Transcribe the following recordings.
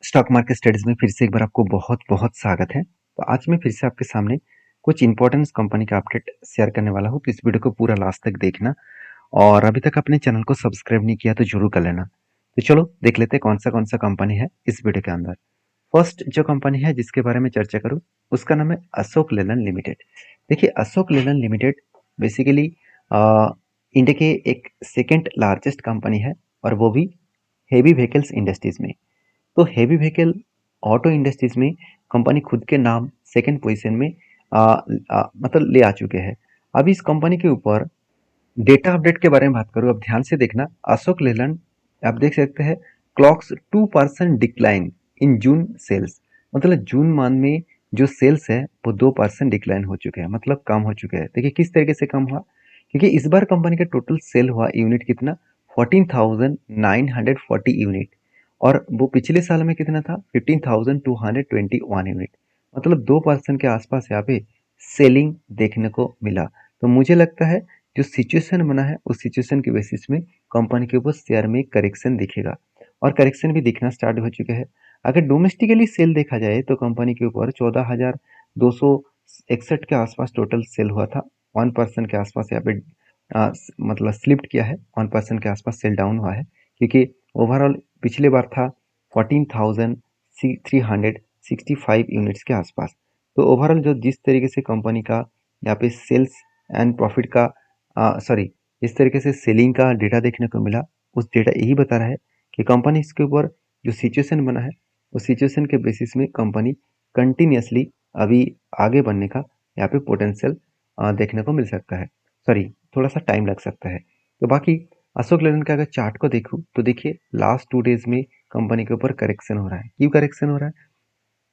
Stock market studies में फिर से एक बार आपको बहुत बहुत स्वागत है। तो आज मैं फिर से आपके सामने कुछ इंपॉर्टेंट कंपनी का अपडेट शेयर करने वाला हूँ। तो इस वीडियो को पूरा लास्ट तक देखना और अभी तक अपने चैनल को सब्सक्राइब नहीं किया तो जरूर कर लेना। तो चलो देख लेते हैं कौन सा कंपनी है इस वीडियो के अंदर। फर्स्ट जो कंपनी है जिसके बारे में चर्चा करूँ उसका नाम है अशोक लेलैंड लिमिटेड। देखिए Ashok Leyland limited basically India के एक सेकेंड लार्जेस्ट कंपनी है और वो भी हेवी व्हीकल्स इंडस्ट्रीज में। तो हेवी व्हीकल ऑटो इंडस्ट्रीज में कंपनी खुद के नाम सेकंड पोजीशन में मतलब ले आ चुके हैं। अभी इस कंपनी के ऊपर डेटा अपडेट के बारे में बात करूँ, अब ध्यान से देखना। अशोक लेलैंड आप देख सकते हैं clocks 2% decline in June sales. मतलब जून माह में जो सेल्स है वो 2% डिक्लाइन हो चुके हैं, मतलब कम हो चुके हैं। देखिए किस तरीके से कम हुआ, क्योंकि इस बार कंपनी का टोटल सेल हुआ यूनिट कितना 14,940 यूनिट और वो पिछले साल में कितना था 15,221 यूनिट। मतलब 2% के आसपास यहाँ पे सेलिंग देखने को मिला। तो मुझे लगता है जो सिचुएशन बना है उस सिचुएशन के बेसिस में कंपनी के ऊपर शेयर में करेक्शन दिखेगा और करेक्शन भी दिखना स्टार्ट हो चुके हैं। अगर डोमेस्टिकली सेल देखा जाए तो कंपनी के ऊपर 14,261 के आसपास टोटल सेल हुआ था। 1% के आसपास यहाँ पे मतलब स्लिप्ट किया है, 1% के आसपास सेल डाउन हुआ है, क्योंकि ओवरऑल पिछले बार था 14,365 यूनिट्स के आसपास। तो ओवरऑल जो जिस तरीके से कंपनी का यहाँ पे सेल्स एंड प्रॉफिट का सॉरी इस तरीके से सेलिंग का डेटा देखने को मिला, उस डेटा यही बता रहा है कि कंपनी इसके ऊपर जो सिचुएशन बना है उस सिचुएशन के बेसिस में कंपनी कंटिन्यूसली अभी आगे बढ़ने का यहाँ पे पोटेंशियल देखने को मिल सकता है। सॉरी, थोड़ा सा टाइम लग सकता है। तो बाकी अशोक लेलैंड का अगर चार्ट को देखूँ तो देखिए लास्ट 2 डेज में कंपनी के ऊपर करेक्शन हो रहा है। क्यों करेक्शन हो रहा है?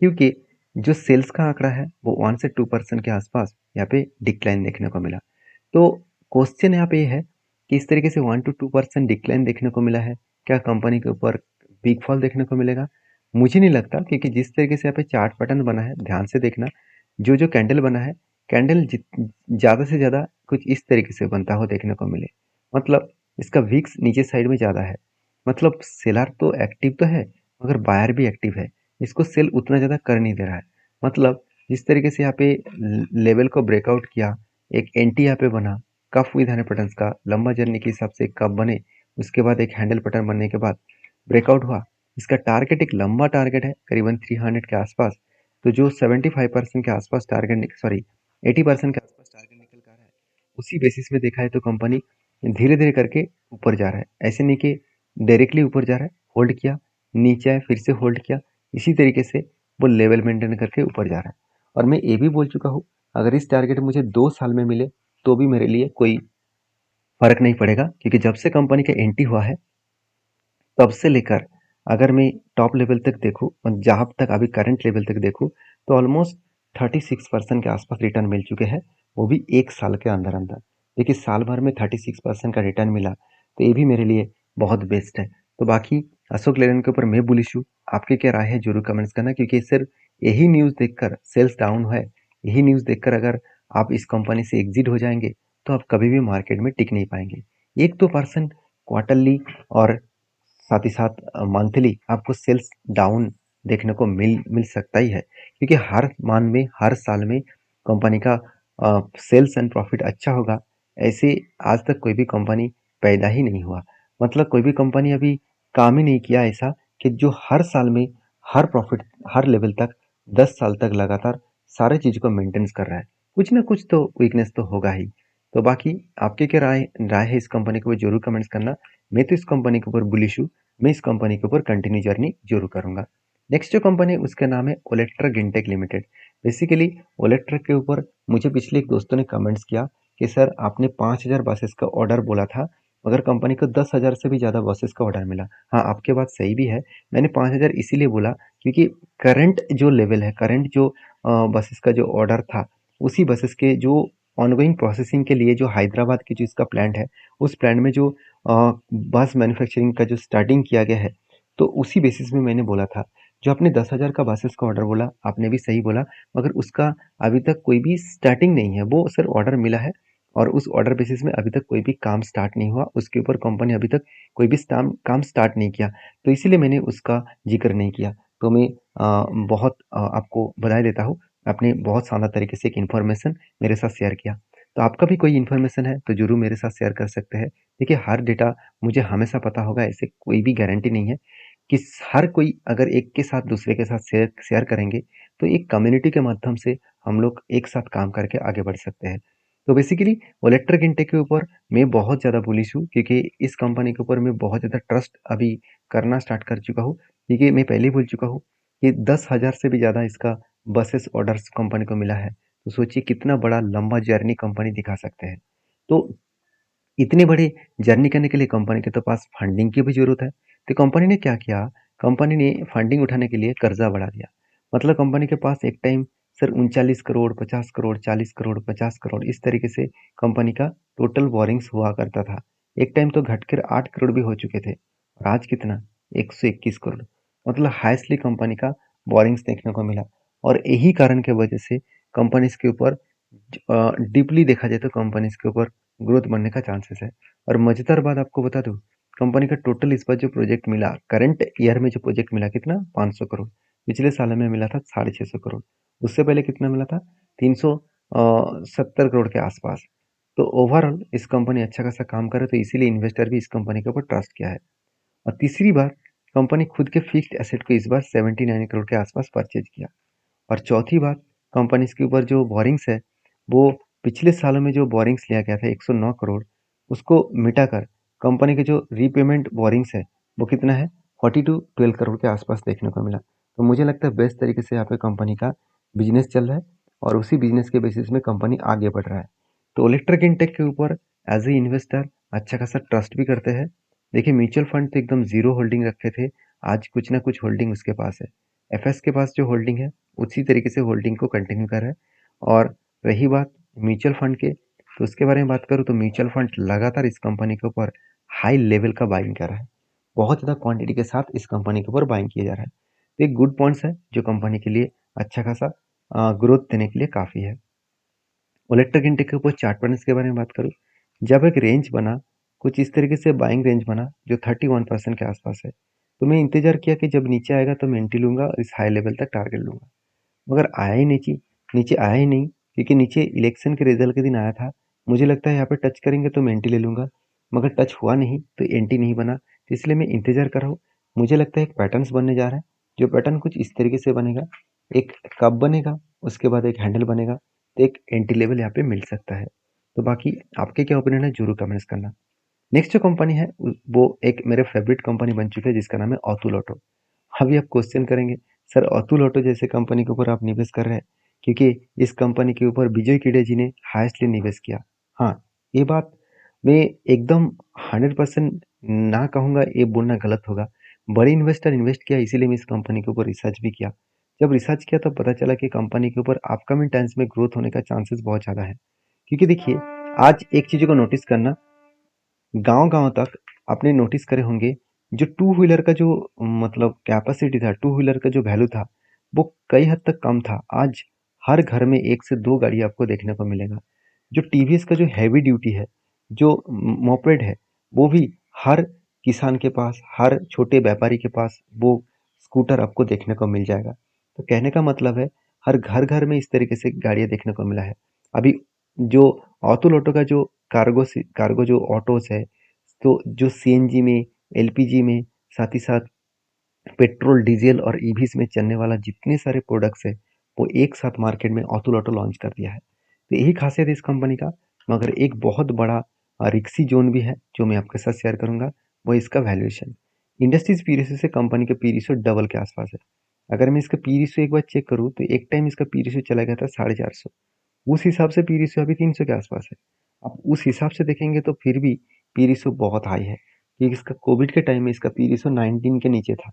क्योंकि जो सेल्स का आंकड़ा है वो 1 से 2% के आसपास यहाँ पे डिक्लाइन देखने को मिला। तो क्वेश्चन यहाँ पे ये है कि इस तरीके से 1 to 2% डिक्लाइन देखने को मिला है, क्या कंपनी के ऊपर बिग फॉल देखने को मिलेगा? मुझे नहीं लगता, क्योंकि जिस तरीके से यहाँ पे चार्ट पैटर्न बना है ध्यान से देखना। जो कैंडल बना है, कैंडल ज़्यादा से ज़्यादा कुछ इस तरीके से बनता हो देखने को मिले। मतलब इसका विक्स नीचे साइड में ज़्यादा है। मतलब सेलर तो एक्टिव तो है मगर बायर भी एक्टिव है। इसको सेल उतना ज़्यादा कर नहीं दे रहा है। मतलब जिस तरीके से यहाँ पे लेवल को ब्रेकआउट किया, एक एंटी यहाँ पे बना, कप विद हैंडल पैटर्न्स का लंबा जर्नी के हिसाब से कप बने, उसके बाद एक हैंडल पैटर्न बनने के बाद ब्रेकआउट हुआ। इसका टारगेट एक लंबा टारगेट है करीबन 300 के आसपास। तो जो 75% के आसपास टारगेट सॉरी 80% के आसपास टारगेट निकल कर रहा है, उसी बेसिस में देखा है तो कंपनी धीरे धीरे करके ऊपर जा रहा है। ऐसे नहीं कि डायरेक्टली ऊपर जा रहा है, होल्ड किया, नीचे आया, फिर से होल्ड किया, इसी तरीके से वो लेवल मेंटेन करके ऊपर जा रहा है। और मैं ये भी बोल चुका हूँ, अगर इस टारगेट मुझे 2 साल में मिले तो भी मेरे लिए कोई फर्क नहीं पड़ेगा, क्योंकि जब से कंपनी का एंट्री हुआ है तब से लेकर अगर मैं टॉप लेवल तक देखूँ और जहाँ तक अभी करंट लेवल तक देखूँ तो ऑलमोस्ट 36% के आसपास रिटर्न मिल चुके हैं, वो भी 1 साल के अंदर अंदर। देखिए साल भर में 36% का रिटर्न मिला तो ये भी मेरे लिए बहुत बेस्ट है। तो बाकी अशोक लेलैंड के ऊपर मैं बुलिश हूँ। आपकी क्या राय है जरूर कमेंट्स करना, क्योंकि सिर्फ यही न्यूज़ देखकर सेल्स डाउन है, यही न्यूज़ देखकर अगर आप इस कंपनी से एग्जिट हो जाएंगे तो आप कभी भी मार्केट में टिक नहीं पाएंगे। 1-2% क्वार्टरली और साथ ही साथ मंथली आपको सेल्स डाउन देखने को मिल सकता ही है, क्योंकि हर मान में हर साल में कंपनी का सेल्स एंड प्रॉफिट अच्छा होगा ऐसे आज तक कोई भी कंपनी पैदा ही नहीं हुआ। मतलब कोई भी कंपनी अभी काम ही नहीं किया ऐसा कि जो हर साल में हर प्रॉफिट हर लेवल तक 10 साल तक लगातार सारे चीज़ को मेंटेन कर रहा है। कुछ ना कुछ तो वीकनेस तो होगा ही। तो बाकी आपके क्या राय राय है इस कंपनी को जरूर कमेंट्स करना। मैं तो इस कंपनी के ऊपर बुलिश हूँ, मैं इस कंपनी के ऊपर कंटिन्यू जर्नी जरूर करूंगा। नेक्स्ट जो कंपनी है उसका नाम है ओलेक्ट्रा गिनटेक लिमिटेड। बेसिकली ओलेक्ट्रा के ऊपर मुझे पिछले एक दोस्तों ने कमेंट्स किया कि सर आपने 5,000 बसेस का ऑर्डर बोला था मगर कंपनी को 10,000 से भी ज़्यादा बसेस का ऑर्डर मिला। हाँ, आपके बात सही भी है। मैंने 5,000 इसीलिए बोला क्योंकि करंट जो लेवल है, करंट जो बसेस का जो ऑर्डर था उसी बसेस के जो ऑनगोइंग प्रोसेसिंग के लिए जो हैदराबाद की जो इसका प्लांट है उस प्लांट में जो बस मैन्युफैक्चरिंग का जो स्टार्टिंग किया गया है, तो उसी बेसिस में मैंने बोला था। जो आपने 10,000 का बसेस का ऑर्डर बोला आपने भी सही बोला, मगर उसका अभी तक कोई भी स्टार्टिंग नहीं है। वो सर ऑर्डर मिला है और उस ऑर्डर बेसिस में अभी तक कोई भी काम स्टार्ट नहीं हुआ, उसके ऊपर कंपनी अभी तक कोई भी काम स्टार्ट नहीं किया, तो इसीलिए मैंने उसका जिक्र नहीं किया। तो मैं बहुत आपको बधाई देता हूँ। आपने बहुत शानदार तरीके से एक इन्फॉर्मेशन मेरे साथ शेयर किया। तो आपका भी कोई इन्फॉर्मेशन है तो ज़रूर मेरे साथ शेयर कर सकते हैं। देखिए, हर डेटा मुझे हमेशा पता होगा ऐसे कोई भी गारंटी नहीं है कि हर कोई अगर एक के साथ दूसरे के साथ शेयर शेयर करेंगे तो एक कम्युनिटी के माध्यम से हम लोग एक साथ काम करके आगे बढ़ सकते हैं। तो बेसिकली इलेक्ट्रिक इंटेक के ऊपर मैं बहुत ज़्यादा बुलिश हूँ, क्योंकि इस कंपनी के ऊपर मैं बहुत ज़्यादा ट्रस्ट अभी करना स्टार्ट कर चुका हूँ। क्योंकि मैं पहले ही बोल चुका हूँ कि 10,000 से भी ज़्यादा इसका बसेस ऑर्डर्स कंपनी को मिला है। तो सोचिए कितना बड़ा लंबा जर्नी कंपनी दिखा सकते हैं। तो इतनी बड़ी जर्नी करने के लिए कंपनी के तो पास फंडिंग की भी जरूरत है। तो कंपनी ने क्या किया, कंपनी ने फंडिंग उठाने के लिए कर्जा बढ़ा दिया। मतलब कंपनी के पास एक टाइम सर 39 करोड़, 50 करोड़, 40 करोड़, 50 करोड़, इस तरीके से कंपनी का टोटल बोरिंग्स हुआ करता था। एक टाइम तो घटकर 8 करोड़ भी हो चुके थे, और आज कितना, 121 करोड़। मतलब हाईएस्टली कंपनी का बोरिंग्स देखने को मिला। और यही कारण के वजह से कंपनीज के ऊपर डीपली देखा जाए तो कंपनीज के ऊपर ग्रोथ बढ़ने का चांसेस है। और मजेदार बात आपको बता दूं, कंपनी का टोटल इस बार जो प्रोजेक्ट मिला, करंट ईयर में जो प्रोजेक्ट मिला कितना, 500 करोड़। पिछले साल में मिला था 650 करोड़। उससे पहले कितना मिला था, 370 करोड़ के आसपास। तो ओवरऑल इस कंपनी अच्छा खासा काम करे, तो इसीलिए इन्वेस्टर भी इस कंपनी के ऊपर ट्रस्ट किया है। और तीसरी बार, कंपनी खुद के फिक्स्ड एसेट को इस बार 79 करोड़ के आसपास परचेज किया। और चौथी बात, कंपनी के ऊपर जो बोरिंग्स है, वो पिछले सालों में जो बोरिंग्स लिया गया था 109 करोड़, उसको मिटाकर कंपनी के जो रीपेमेंट बोरिंग्स है वो कितना है, 42 करोड़ के आसपास देखने को मिला। तो मुझे लगता है बेस्ट तरीके से यहाँ पे कंपनी का बिजनेस चल रहा है, और उसी बिजनेस के बेसिस में कंपनी आगे बढ़ रहा है। तो इलेक्ट्रिक इंटेक के ऊपर एज ए इन्वेस्टर अच्छा खासा ट्रस्ट भी करते हैं। देखिए, म्यूचुअल फंड तो एकदम जीरो होल्डिंग रखे थे, आज कुछ ना कुछ होल्डिंग उसके पास है। एफएस के पास जो होल्डिंग है उसी तरीके से होल्डिंग को कंटिन्यू कर रहा है। और रही बात म्यूचुअल फंड के, तो उसके बारे में बात करूँ तो म्यूचुअल फंड लगातार इस कंपनी के ऊपर हाई लेवल का बाइंग कर रहा है। बहुत ज़्यादा क्वांटिटी के साथ इस कंपनी के ऊपर बाइंग किया जा रहा है। तो एक गुड पॉइंट्स है जो कंपनी के लिए अच्छा खासा ग्रोथ देने के लिए काफ़ी है। इलेक्ट्रिक इंटेक के ऊपर चार्ट पैटर्न्स के बारे में बात करूँ, जब एक रेंज बना, कुछ इस तरीके से बाइंग रेंज बना जो 31% के आसपास है, तो मैं इंतजार किया कि जब नीचे आएगा तो मैं एंट्री लूंगा और इस हाई लेवल तक टारगेट लूंगा। मगर आया ही नीचे, नीचे आया ही नहीं, क्योंकि नीचे इलेक्शन के रिजल्ट के दिन आया था। मुझे लगता है यहाँ पे टच करेंगे तो मैं एंट्री ले लूंगा, मगर टच हुआ नहीं तो एंट्री नहीं बना, तो इसलिए मैं इंतजार कर रहा हूँ। मुझे लगता है एक पैटर्न्स बनने जा रहा है, जो पैटर्न कुछ इस तरीके से बनेगा, एक कप बनेगा, उसके बाद एक हैंडल बनेगा, तो एक एंट्री लेवल यहाँ पे मिल सकता है। तो बाकी आपके क्या ओपिनियन है, जरूर कमेंट्स करना। नेक्स्ट जो कंपनी है वो एक मेरे फेवरेट कंपनी बन चुकी है, जिसका नाम है अतुल ऑटो। अभी आप क्वेश्चन करेंगे, सर अतुल ऑटो जैसे कंपनी के ऊपर आप निवेश कर रहे हैं, क्योंकि इस कंपनी के ऊपर विजय किडे जी ने हाईएस्टली निवेश किया। हाँ, ये बात मैं एकदम 100% ना कहूँगा, ये बोलना गलत होगा। बड़े इन्वेस्टर इन्वेस्ट किया, इसीलिए मैं इस कंपनी के ऊपर रिसर्च भी किया। जब रिसर्च किया तब पता चला कि कंपनी के ऊपर अपकमिंग टाइम्स में ग्रोथ होने का चांसेस बहुत ज़्यादा है। क्योंकि देखिए, आज एक चीज़ को नोटिस करना, गांव-गांव तक आपने नोटिस करे होंगे, जो टू व्हीलर का जो मतलब कैपेसिटी था, टू व्हीलर का जो वैल्यू था, वो कई हद तक कम था। आज हर घर में 1 से 2 गाड़ी आपको देखने को मिलेगा। जो टीवीएस का जो हैवी ड्यूटी है, जो मोपेड है, वो भी हर किसान के पास, हर छोटे व्यापारी के पास वो स्कूटर आपको देखने को मिल जाएगा। तो कहने का मतलब है, हर घर-घर में इस तरीके से गाड़ियाँ देखने को मिला है। अभी जो अतुल ऑटो का जो कार्गो जो ऑटोस है, तो जो सीएनजी में, एलपीजी में, साथ ही साथ पेट्रोल, डीजल और ईवीज में चलने वाला जितने सारे प्रोडक्ट्स है, वो एक साथ मार्केट में अतुल ऑटो लॉन्च कर दिया है। तो यही खासियत है इस कंपनी का। मगर एक बहुत बड़ा रिक्सी जोन भी है जो मैं आपके साथ शेयर करूंगा, वो इसका वैल्यूएशन। इंडस्ट्रीज पी रेशियो से कंपनी का पी रेशियो डबल के आसपास है। अगर मैं इसका पी रेशियो एक बार चेक करूँ तो एक टाइम इसका पी रेशियो चला गया था 450। उस हिसाब से पी रेशियो अभी 300 के आसपास है। आप उस हिसाब से देखेंगे तो फिर भी पी रेशियो बहुत हाई है, क्योंकि इसका कोविड के टाइम में इसका पी रेशियो 19 के नीचे था।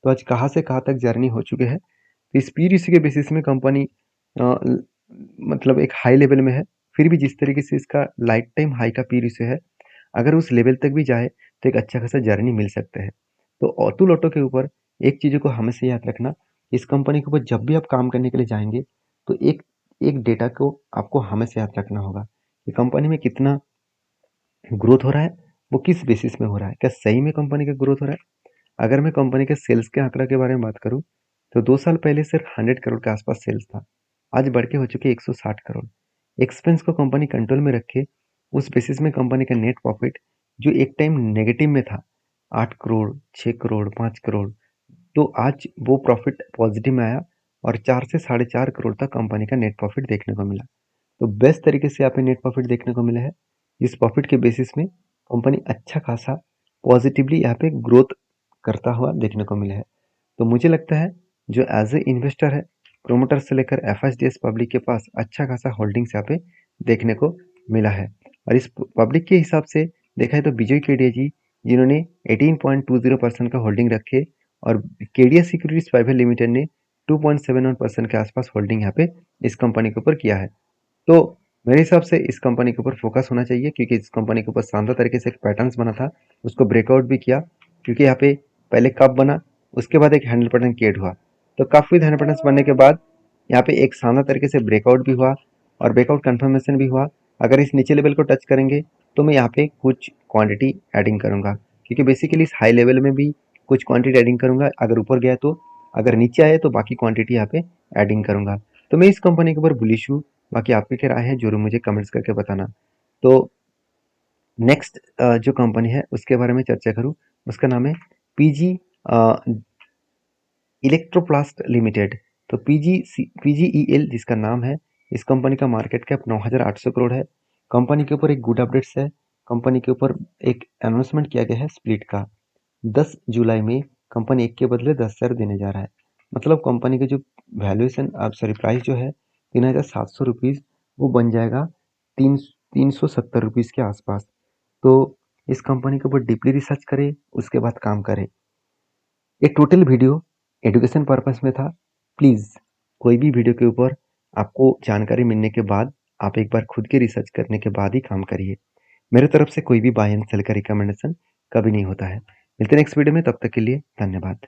तो आज कहाँ से कहाँ तक जर्नी हो चुके हैं। तो इस पी रेशियो के बेसिस में कंपनी मतलब एक हाई लेवल में है। फिर भी जिस तरीके से इसका लाइफ टाइम हाई का पी रेशियो है, अगर उस लेवल तक भी जाए तो एक अच्छा खासा जर्नी मिल सकता है। तो अतुल ऑटो के ऊपर एक चीज़ को हमेशा याद रखना, इस कंपनी के ऊपर जब भी आप काम करने के लिए जाएंगे तो एक एक डेटा को आपको हमेशा याद रखना होगा कि कंपनी में कितना ग्रोथ हो रहा है, वो किस बेसिस में हो रहा है, क्या सही में कंपनी का ग्रोथ हो रहा है। अगर मैं कंपनी के सेल्स के आंकड़ा के बारे में बात करूँ, तो 2 साल पहले सिर्फ 100 करोड़ के आसपास सेल्स था, आज बढ़ के हो चुके 160 करोड़। एक्सपेंस को कंपनी कंट्रोल में रखे, उस बेसिस में कंपनी का नेट प्रॉफिट जो एक टाइम नेगेटिव में था 8 करोड़, 6 करोड़, 5 करोड़, तो आज वो प्रॉफिट पॉजिटिव में आया और 4 से 4.5 करोड़ तक कंपनी का नेट प्रॉफिट देखने को मिला। तो बेस्ट तरीके से यहाँ पे नेट प्रॉफिट देखने को मिला है। इस प्रॉफिट के बेसिस में कंपनी अच्छा खासा पॉजिटिवली यहाँ पे ग्रोथ करता हुआ देखने को मिला है। तो मुझे लगता है जो एज ए इन्वेस्टर है, प्रोमोटर से लेकर एफएसडीएस पब्लिक के पास अच्छा खासा होल्डिंग्स यहाँ पे देखने को मिला है। और इस पब्लिक के हिसाब से देखा है तो विजय केडिया जी जिन्होंने 18.20% का होल्डिंग रखे और केडिया सिक्योरिटीज प्राइवेट लिमिटेड ने 2.71% के आसपास होल्डिंग यहाँ पे इस कंपनी के ऊपर किया है। तो मेरे हिसाब से इस कंपनी के ऊपर फोकस होना चाहिए क्योंकि इस कंपनी के ऊपर शानदार तरीके से एक पैटर्न्स बना था, उसको ब्रेकआउट भी किया क्योंकि यहाँ पे पहले कप बना, उसके बाद एक हैंडल पैटर्न क्रिएट हुआ। तो कप विद हैंडल पैटर्न्स बनने के बाद यहाँ पे एक शानदार तरीके से ब्रेकआउट भी हुआ और ब्रेकआउट कंफर्मेशन भी हुआ। अगर इस नीचे लेवल को टच करेंगे तो मैं यहाँ पे कुछ क्वांटिटी एडिंग करूंगा क्योंकि बेसिकली इस हाई लेवल में भी कुछ क्वांटिटी एडिंग करूंगा। अगर ऊपर गया तो, अगर नीचे आए तो बाकी क्वांटिटी यहाँ पे एडिंग करूंगा। तो मैं इस कंपनी के ऊपर बुलिश हूँ। बाकी आपकी क्या राय है जरूर मुझे कमेंट्स करके बताना। तो नेक्स्ट जो कंपनी है उसके बारे में चर्चा करूँ, उसका नाम है पीजी इलेक्ट्रोप्लास्ट लिमिटेड। तो पीजीईएल जिसका नाम है, इस कंपनी का मार्केट कैप 9,800 करोड़ है। कंपनी के ऊपर एक गुड अपडेट्स है, कंपनी के ऊपर एक अनाउंसमेंट किया गया है स्प्लिट का। 10 जुलाई में कंपनी एक के बदले 10 शेयर देने जा रहा है। मतलब कंपनी की जो वैल्यूएशन प्राइस जो है 3,700 रुपीज़, वो बन जाएगा 370 रुपीज़ के आसपास। तो इस कंपनी के ऊपर डीपली रिसर्च करें, उसके बाद काम करें। ये टोटल वीडियो एजुकेशन पर्पस में था। प्लीज़ कोई भी वीडियो के ऊपर आपको जानकारी मिलने के बाद आप एक बार खुद की रिसर्च करने के बाद ही काम करिए। मेरे तरफ से कोई भी बाय एंड सेल का रिकमेंडेशन कभी नहीं होता है। मिलते हैं नेक्स्ट वीडियो में, तब तक के लिए धन्यवाद।